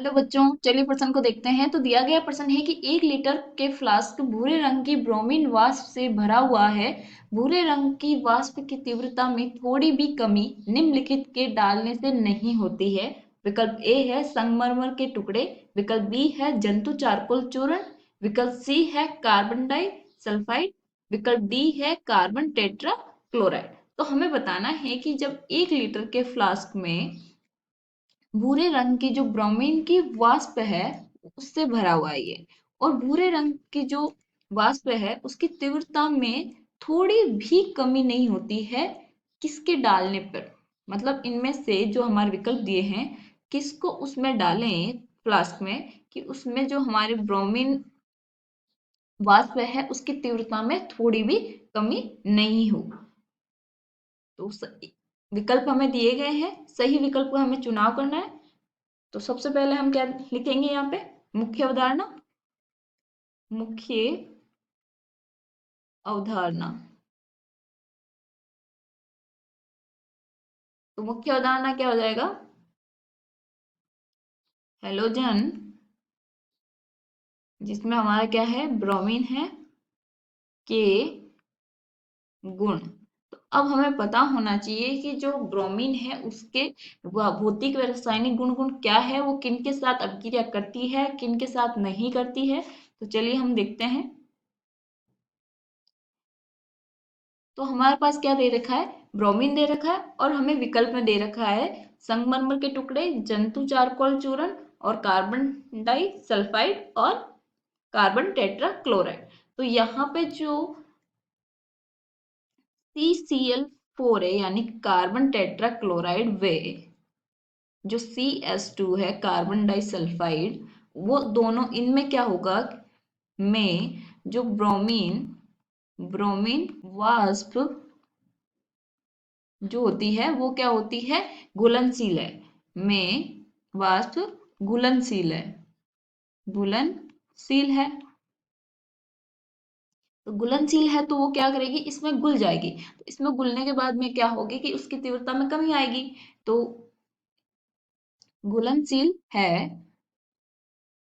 Hello बच्चों, चलिए प्रश्न को देखते हैं। तो दिया गया प्रश्न है कि 1 लीटर के फ्लास्क भूरे रंग की ब्रोमीन वाष्प से भरा हुआ है। भूरे रंग की वाष्प की तीव्रता में थोड़ी भी कमी निम्नलिखित के डालने से नहीं होती है। विकल्प ए है संगमरमर के टुकड़े, विकल्प बी है जंतु चारकोल चूर्ण, विकल्प सी है कार्बन डाई सल्फाइड, विकल्प डी है कार्बन टेट्रा क्लोराइड। तो हमें बताना है कि जब 1 लीटर के फ्लास्क में भूरे रंग की जो ब्रोमीन की वाष्प है उससे भरा हुआ है ये, और भूरे रंग की जो वाष्प है उसकी तीव्रता में थोड़ी भी कमी नहीं होती है किसके डालने पर। मतलब इनमें से जो हमारे विकल्प दिए हैं किसको उसमें डालें फ्लास्क में कि उसमें जो हमारे ब्रोमीन वाष्प है उसकी तीव्रता में थोड़ी भी कमी नहीं हो। तो विकल्प हमें दिए गए हैं, सही विकल्प को हमें चुनाव करना है। तो सबसे पहले हम क्या लिखेंगे यहाँ पे, मुख्य अवधारणा। मुख्य अवधारणा। तो मुख्य अवधारणा क्या हो जाएगा, हेलोजन जिसमें हमारा क्या है ब्रोमीन है के गुण। तो अब हमें पता होना चाहिए कि जो ब्रोमीन है उसके भौतिक व रासायनिक गुण क्या है, वो किन के साथ अभिक्रिया करती है किन के साथ नहीं करती है। तो चलिए हम देखते हैं। तो हमारे पास क्या दे रखा है, ब्रोमीन दे रखा है और हमें विकल्प में दे रखा है संगमरमर के टुकड़े, जंतु चारकोल चूर्ण और कार्बन डाई सल्फाइड और कार्बन टेट्रा क्लोराइड। तो यहाँ पे जो CCl4 है यानी कार्बन टेट्रा क्लोराइड वे जो CS2 है कार्बन डाई सल्फाइड, वो दोनों इनमें क्या होगा में जो ब्रोमीन ब्रोमीन वाष्प जो होती है वो क्या होती है, घुलनशील है। में वाष्प घुलनशील है, घुलनशील है। तो घुलनशील है तो वो क्या करेगी, इसमें घुल जाएगी। तो इसमें घुलने के बाद में क्या होगी कि उसकी तीव्रता में कमी आएगी। तो घुलनशील है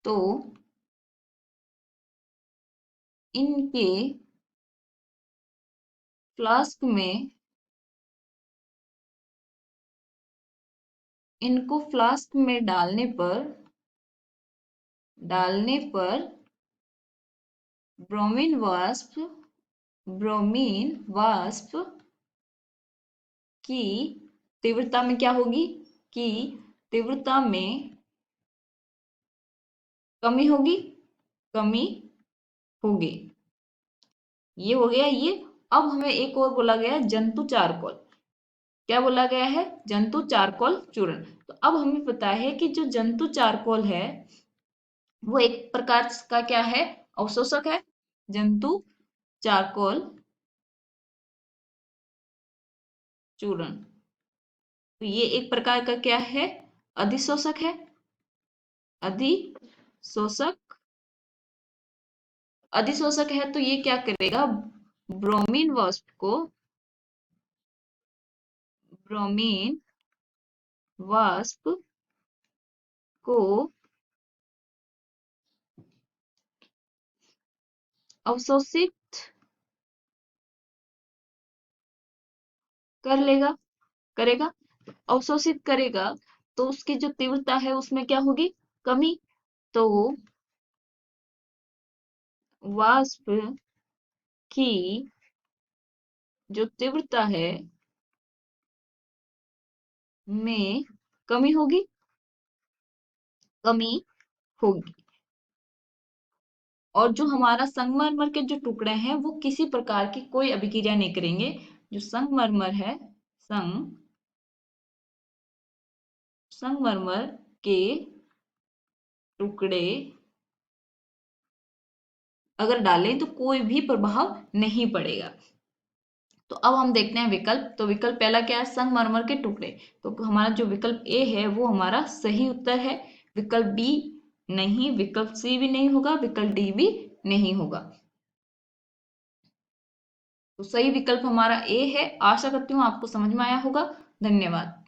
तो इनके फ्लास्क में इनको फ्लास्क में डालने पर ब्रोमीन वाष्प की तीव्रता में क्या होगी, कि तीव्रता में कमी होगी, कमी होगी। ये हो गया ये। अब हमें एक और बोला गया है जंतु चारकोल। क्या बोला गया है, जंतु चारकोल चूर्ण। तो अब हमें पता है कि जो जंतु चारकोल है वो एक प्रकार का क्या है, अवशोषक है। जंतु चारकोल चूर्ण, तो ये एक प्रकार का क्या है, अधिशोषक है। अधिशोषक अधिशोषक है तो ये क्या करेगा, ब्रोमीन वाष्प को ब्रोमीन वाष्प को अवशोषित कर लेगा, करेगा। अवशोषित करेगा तो उसकी जो तीव्रता है उसमें क्या होगी, कमी। तो वाष्प की जो तीव्रता है में कमी होगी, कमी होगी। और जो हमारा संगमरमर के जो टुकड़े हैं वो किसी प्रकार की कोई अभिक्रिया नहीं करेंगे। जो संगमरमर है, संगमरमर के टुकड़े अगर डालें तो कोई भी प्रभाव नहीं पड़ेगा। तो अब हम देखते हैं विकल्प। तो विकल्प पहला क्या है, संगमरमर के टुकड़े। तो हमारा जो विकल्प ए है वो हमारा सही उत्तर है। विकल्प बी नहीं, विकल्प सी भी नहीं होगा, विकल्प डी भी नहीं होगा। तो सही विकल्प हमारा ए है। आशा करती हूँ आपको समझ में आया होगा। धन्यवाद।